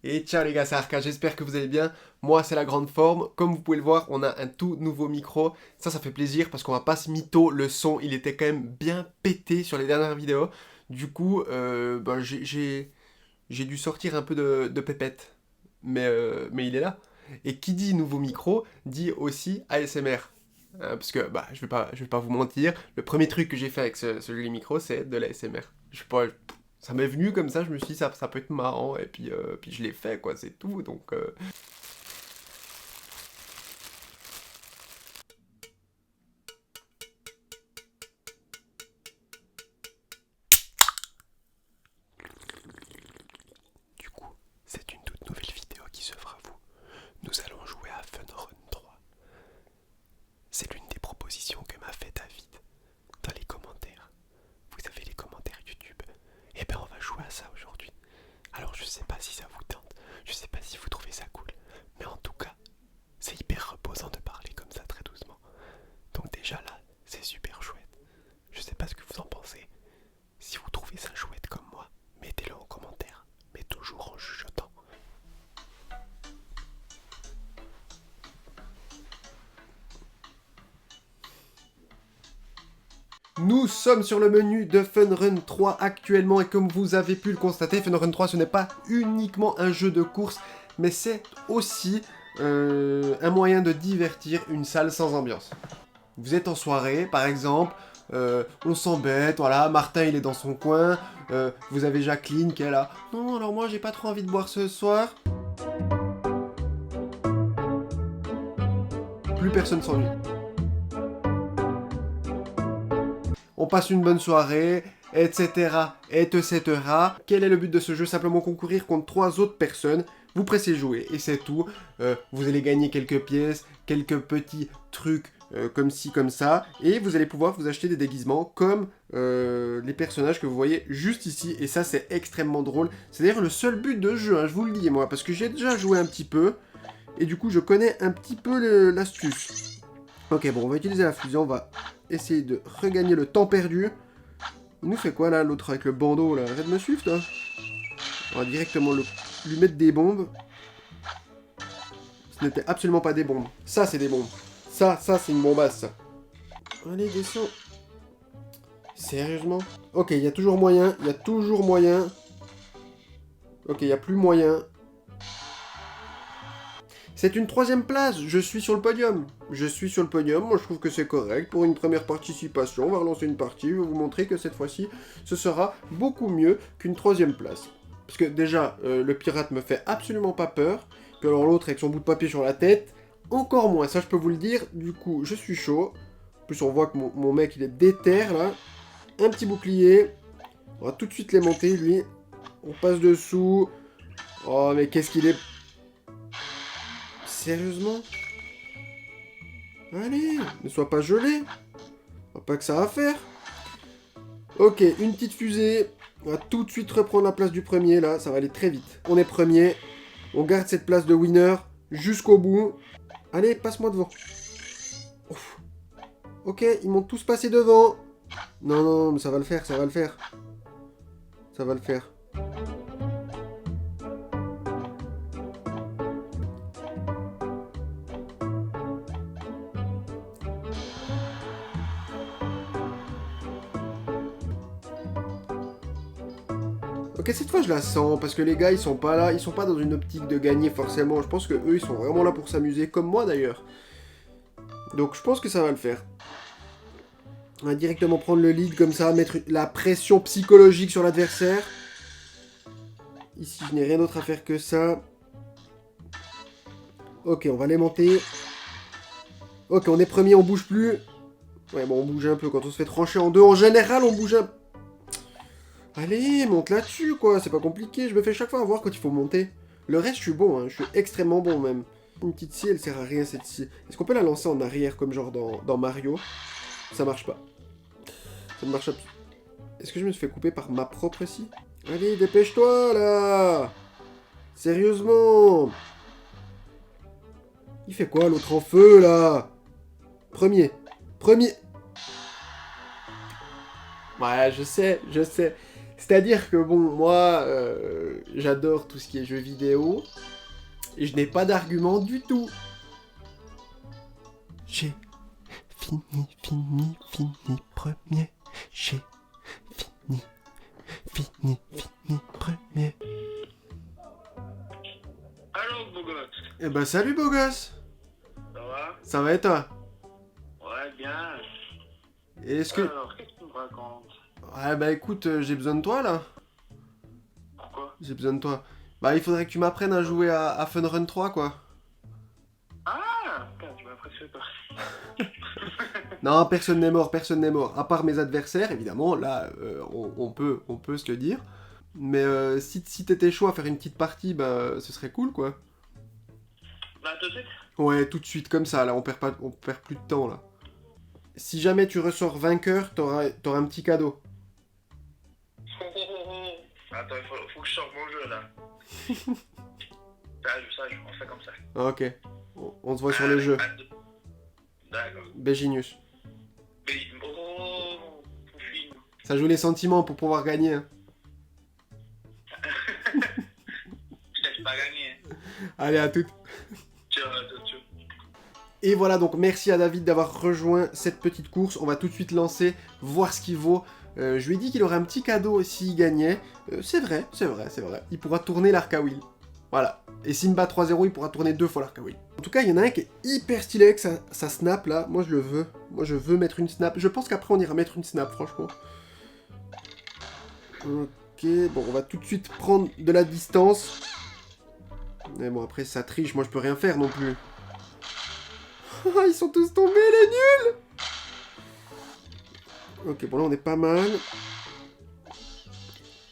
Et ciao les gars, c'est Arca, j'espère que vous allez bien. Moi c'est la grande forme. Comme vous pouvez le voir, on a un tout nouveau micro. Ça fait plaisir parce qu'on va pas se mytho. Le son, il était quand même bien pété sur les dernières vidéos. Du coup, j'ai dû sortir un peu de pépette. Mais il est là. Et qui dit nouveau micro, dit aussi ASMR. Parce que, je vais pas vous mentir, le premier truc que j'ai fait avec ce joli micro, c'est de l'ASMR. Je sais pas, ça m'est venu comme ça, je me suis dit, ça peut être marrant, et puis je l'ai fait, quoi, c'est tout, donc... Du coup, c'est une toute nouvelle vidéo qui s'offre à vous. Nous allons jouer à Fun Run 3. C'est l'une des propositions que m'a fait David dans les commentaires. Vous avez les commentaires YouTube. Et ben on va jouer à ça aujourd'hui. Alors je sais pas si ça vous tente, je sais pas si vous trouvez ça cool, mais en tout cas, c'est hyper reposant de parler comme ça très doucement. Donc déjà là, c'est super chouette. Je sais pas ce que vous en pensez. Si vous trouvez ça chouette comme moi, mettez-le en commentaire, mais toujours en chuchotant. Nous sommes sur le menu de Fun Run 3 actuellement et comme vous avez pu le constater, Fun Run 3 ce n'est pas uniquement un jeu de course, mais c'est aussi un moyen de divertir une salle sans ambiance. Vous êtes en soirée, par exemple, on s'embête, voilà, Martin il est dans son coin, vous avez Jacqueline qui est là. Non, alors moi j'ai pas trop envie de boire ce soir. Plus personne s'ennuie. On passe une bonne soirée, etc., etc. Quel est le but de ce jeu? Simplement concourir contre 3 autres personnes. Vous pressez jouer et c'est tout. Vous allez gagner quelques pièces, quelques petits trucs comme ci, comme ça. Et vous allez pouvoir vous acheter des déguisements comme les personnages que vous voyez juste ici. Et ça, c'est extrêmement drôle. C'est d'ailleurs le seul but de jeu, hein, je vous le dis, moi. Parce que j'ai déjà joué un petit peu. Et du coup, je connais un petit peu l'astuce. Ok, bon, on va utiliser la fusion. On va essayer de regagner le temps perdu. Il nous fait quoi, là, l'autre avec le bandeau, là? Arrête de me suivre, toi. On va directement lui mettre des bombes. Ce n'était absolument pas des bombes. Ça, c'est des bombes. Ça, c'est une bombasse, ça. Allez, descends. Sérieusement? Ok, il y a toujours moyen. Il y a toujours moyen. Ok, il n'y a plus moyen. C'est une 3e place. Je suis sur le podium. Je suis sur le podium. Moi, je trouve que c'est correct. Pour une première participation, on va relancer une partie. Je vais vous montrer que cette fois-ci, ce sera beaucoup mieux qu'une 3e place. Parce que déjà, le pirate me fait absolument pas peur. Puis alors l'autre avec son bout de papier sur la tête, encore moins. Ça, je peux vous le dire. Du coup, je suis chaud. En plus, on voit que mon mec, il est déter, là. Un petit bouclier. On va tout de suite les monter, lui. On passe dessous. Oh, mais qu'est-ce qu'il est... Sérieusement? Allez, ne sois pas gelé. On va pas que ça à faire. Ok, une petite fusée. On va tout de suite reprendre la place du premier, là. Ça va aller très vite. On est premier. On garde cette place de winner jusqu'au bout. Allez, passe-moi devant. Ouf. Ok, ils m'ont tous passé devant. Non, non, mais ça va le faire, ça va le faire. Ça va le faire. Ok, cette fois je la sens, parce que les gars ils sont pas là, ils sont pas dans une optique de gagner forcément. Je pense que eux ils sont vraiment là pour s'amuser, comme moi d'ailleurs. Donc je pense que ça va le faire. On va directement prendre le lead comme ça, mettre la pression psychologique sur l'adversaire. Ici je n'ai rien d'autre à faire que ça. Ok, on va les monter. Ok, on est premier, on bouge plus. Ouais, bon, on bouge un peu quand on se fait trancher en deux. En général, on bouge un... Allez, monte là-dessus, quoi. C'est pas compliqué. Je me fais chaque fois voir quand il faut monter. Le reste, je suis bon, hein. Je suis extrêmement bon, même. Une petite scie, elle sert à rien, cette scie. Est-ce qu'on peut la lancer en arrière, comme genre dans Mario? Ça marche pas. Ça ne marche pas. Est-ce que je me suis fait couper par ma propre scie? Allez, dépêche-toi, là! Sérieusement! Il fait quoi, l'autre en feu, là? Premier. Ouais, je sais. C'est-à-dire que bon, moi, j'adore tout ce qui est jeux vidéo, et je n'ai pas d'argument du tout. J'ai fini premier. J'ai fini premier. Allô, beau gosse. Eh ben salut beau gosse. Ça va? Ça va et toi? Ouais, bien. Et est-ce que... Alors, qu'est-ce que tu me racontes? Ouais bah écoute, j'ai besoin de toi là. Pourquoi? J'ai besoin de toi. Bah il faudrait que tu m'apprennes à jouer à Fun Run 3 quoi. Ah! Putain, tu m'impressionnes pas. Non, personne n'est mort, personne n'est mort. À part mes adversaires, évidemment, là, on peut se le dire. Mais si t'étais chaud à faire une petite partie, bah ce serait cool quoi. Bah, tout de suite? Ouais, tout de suite comme ça, là, on perd plus de temps là. Si jamais tu ressors vainqueur, t'auras un petit cadeau. Attends, faut que je sorte mon jeu là. On fait comme ça. Ah, ok. On se voit sur le jeu. D'accord. Beginius. Mais, oh, Poufine. Ça joue les sentiments pour pouvoir gagner. Hein. Je laisse pas gagner. Allez, à toutes. Ciao. Et voilà, donc merci à David d'avoir rejoint cette petite course. On va tout de suite lancer, voir ce qu'il vaut. Je lui ai dit qu'il aurait un petit cadeau s'il gagnait. C'est vrai. Il pourra tourner l'arc à wheel. Voilà. Et s'il me bat 3-0, il pourra tourner 2 fois l'arc à wheel. En tout cas, il y en a un qui est hyper stylé avec sa snap là. Moi, je le veux. Moi, je veux mettre une snap. Je pense qu'après, on ira mettre une snap, franchement. Ok, bon, on va tout de suite prendre de la distance. Mais bon, après, ça triche. Moi, je peux rien faire non plus. Ah, ils sont tous tombés, les nuls! Ok, bon là on est pas mal.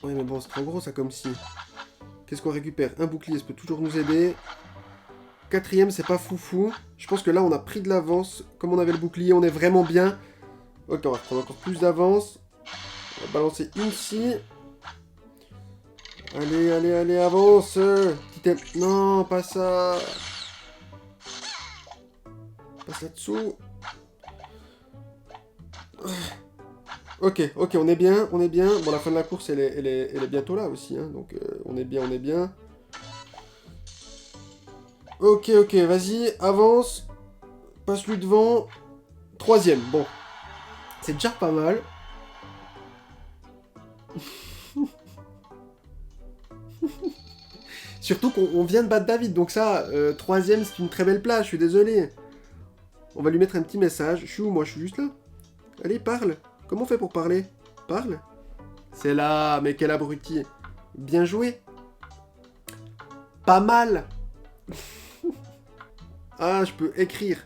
Ouais mais bon, c'est trop gros ça comme si. Qu'est-ce qu'on récupère? Un bouclier, ça peut toujours nous aider. Quatrième, c'est pas foufou. Je pense que là on a pris de l'avance. Comme on avait le bouclier, on est vraiment bien. Ok, on va prendre encore plus d'avance. On va balancer ici. Allez, avance! Non, pas ça! Passe là-dessous. Ok, on est bien. Bon, la fin de la course, elle est bientôt là aussi, hein, donc on est bien. Ok, vas-y, avance. Passe-lui devant. Troisième, bon. C'est déjà pas mal. Surtout qu'on vient de battre David, donc ça, troisième, c'est une très belle place, je suis désolé. On va lui mettre un petit message. Je suis où, moi? Je suis juste là. Allez, parle. Comment on fait pour parler? Parle. C'est là, mais quel abruti. Bien joué. Pas mal. Ah, je peux écrire.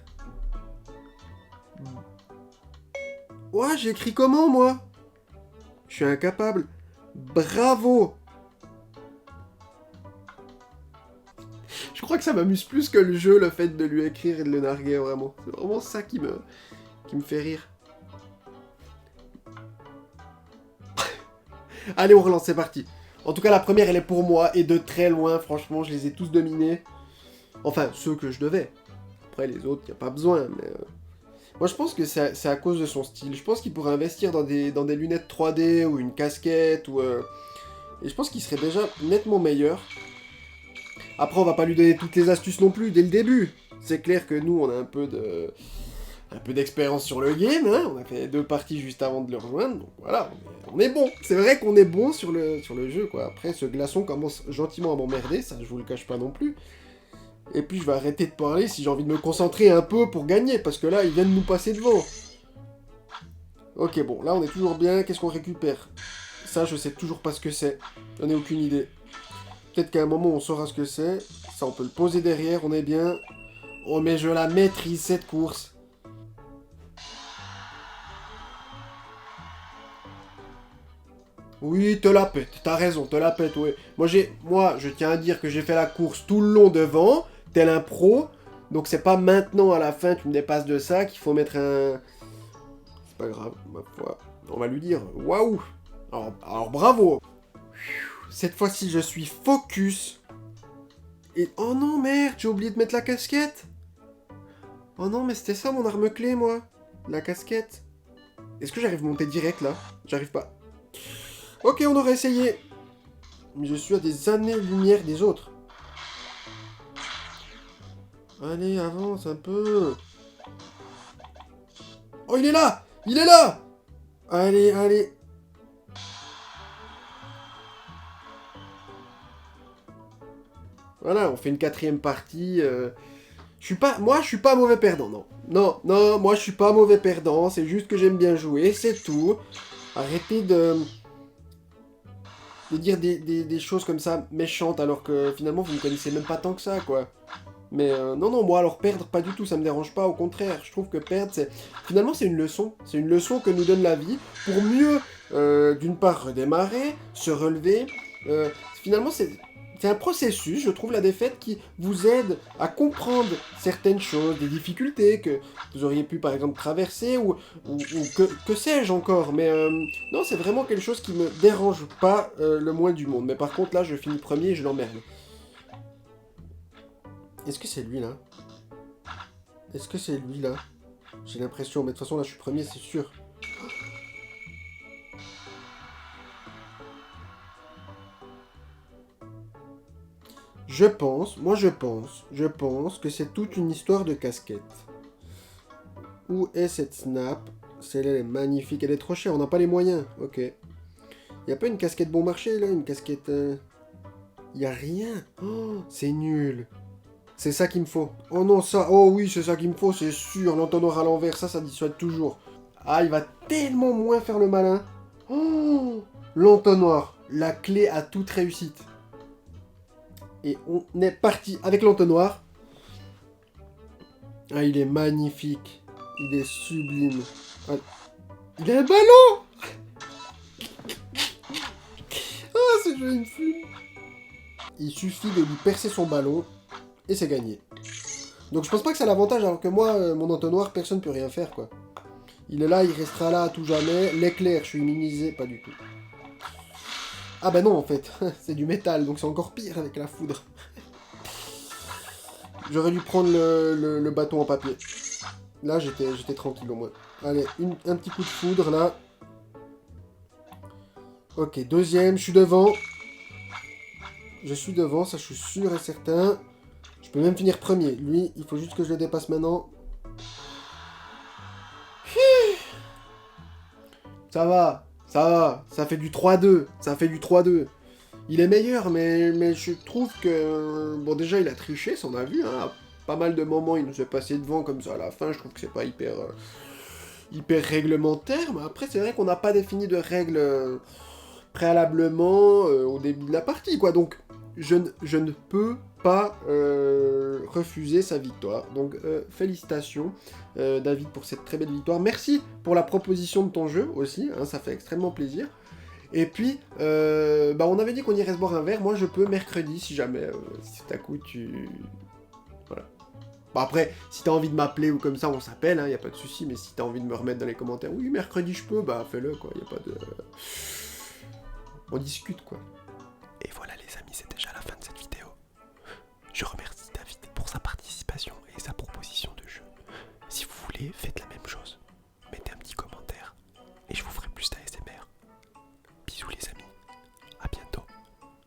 Ouais, j'ai écrit comment, moi? Je suis incapable. Bravo. Je crois que ça m'amuse plus que le jeu, le fait de lui écrire et de le narguer, vraiment. C'est vraiment ça qui me fait rire. Allez, on relance, c'est parti. En tout cas, la première, elle est pour moi, et de très loin, franchement, je les ai tous dominés. Enfin, ceux que je devais. Après, les autres, il n'y a pas besoin, mais... Moi, je pense que c'est à cause de son style. Je pense qu'il pourrait investir dans des lunettes 3D, ou une casquette, ou... Et je pense qu'il serait déjà nettement meilleur. Après, on va pas lui donner toutes les astuces non plus, dès le début. C'est clair que nous, on a un peu d'expérience sur le game, hein. On a fait 2 parties juste avant de le rejoindre, donc voilà, on est bon. C'est vrai qu'on est bon sur le jeu, quoi. Après, ce glaçon commence gentiment à m'emmerder, ça je vous le cache pas non plus. Et puis je vais arrêter de parler si j'ai envie de me concentrer un peu pour gagner, parce que là, ils viennent nous passer devant. Ok, bon, là on est toujours bien, qu'est-ce qu'on récupère? Ça, je sais toujours pas ce que c'est, j'en ai aucune idée. Peut-être qu'à un moment on saura ce que c'est, ça on peut le poser derrière, on est bien. Oh mais je la maîtrise cette course. Oui, te la pète, t'as raison, te la pète, ouais. Moi, je tiens à dire que j'ai fait la course tout le long devant, tel un pro, donc c'est pas maintenant à la fin tu me dépasses de ça qu'il faut mettre un... C'est pas grave, ma foi. On va lui dire, waouh. Alors bravo. Cette fois-ci, je suis focus. Et... Oh non, merde, j'ai oublié de mettre la casquette. Oh non, mais c'était ça mon arme clé, moi. La casquette. Est-ce que j'arrive à monter direct, là? J'arrive pas. Ok, on aurait essayé. Mais je suis à des années-lumière des autres. Allez, avance un peu. Oh, il est là! Il est là! Allez, allez. Voilà, on fait une 4e partie. Moi, je suis pas mauvais perdant, non. Non, non, moi, je suis pas mauvais perdant. C'est juste que j'aime bien jouer, c'est tout. Arrêtez de dire des choses comme ça méchantes alors que finalement, vous ne connaissez même pas tant que ça, quoi. Mais non, non, moi, alors perdre, pas du tout, ça me dérange pas. Au contraire, je trouve que perdre, c'est... Finalement, c'est une leçon. C'est une leçon que nous donne la vie pour mieux, d'une part, redémarrer, se relever. Finalement, c'est un processus, je trouve, la défaite qui vous aide à comprendre certaines choses, des difficultés que vous auriez pu, par exemple, traverser, ou que sais-je encore. Mais non, c'est vraiment quelque chose qui me dérange pas le moins du monde. Mais par contre, là, je finis premier et je l'emmerde. Est-ce que c'est lui, là? Est-ce que c'est lui, là? J'ai l'impression, mais de toute façon, là, je suis premier, c'est sûr. Je pense que c'est toute une histoire de casquette. Où est cette Snap? Celle-là, elle est magnifique, elle est trop chère, on n'a pas les moyens. Ok. Y a pas une casquette bon marché, là? Une casquette... Y a rien. Oh, c'est nul. C'est ça qu'il me faut. Oh non, ça... Oh oui, c'est ça qu'il me faut, c'est sûr. L'entonnoir à l'envers, ça dissuade toujours. Ah, il va tellement moins faire le malin. Oh, l'entonnoir. La clé à toute réussite. Et on est parti avec l'entonnoir. Ah, il est magnifique. Il est sublime. Ah, il a un ballon. Ah, ce jeu, il me fume. Il suffit de lui percer son ballon. Et c'est gagné. Donc je pense pas que c'est l'avantage, alors que moi, mon entonnoir, personne ne peut rien faire, quoi. Il est là, il restera là à tout jamais. L'éclair, je suis immunisé, pas du tout. Ah bah non, en fait, c'est du métal, donc c'est encore pire avec la foudre. J'aurais dû prendre le bâton en papier. Là, j'étais tranquille au moins. Allez, un petit coup de foudre, là. Ok, deuxième, je suis devant. Je suis devant, ça je suis sûr et certain. Je peux même finir premier. Lui, il faut juste que je le dépasse maintenant. Ça va, ça va. Ça fait du 3-2. Ça fait du 3-2. Il est meilleur, mais je trouve que... Bon, déjà, il a triché, ça on a vu. Hein. À pas mal de moments, il nous est passé devant comme ça à la fin. Je trouve que c'est pas hyper réglementaire. Mais après, c'est vrai qu'on n'a pas défini de règles préalablement au début de la partie, quoi. Donc, je ne peux pas refuser sa victoire. Donc, félicitations, David, pour cette très belle victoire. Merci pour la proposition de ton jeu aussi, hein, ça fait extrêmement plaisir. Et puis, on avait dit qu'on irait se boire un verre. Moi, je peux mercredi, si jamais, si tout à coup, tu... Voilà. Bon, après, si t'as envie de m'appeler ou comme ça, on s'appelle, hein, y a pas de souci. Mais si t'as envie de me remettre dans les commentaires, oui, mercredi, je peux, bah, fais-le, quoi. Y a pas de... On discute, quoi. Et voilà, les amis, c'était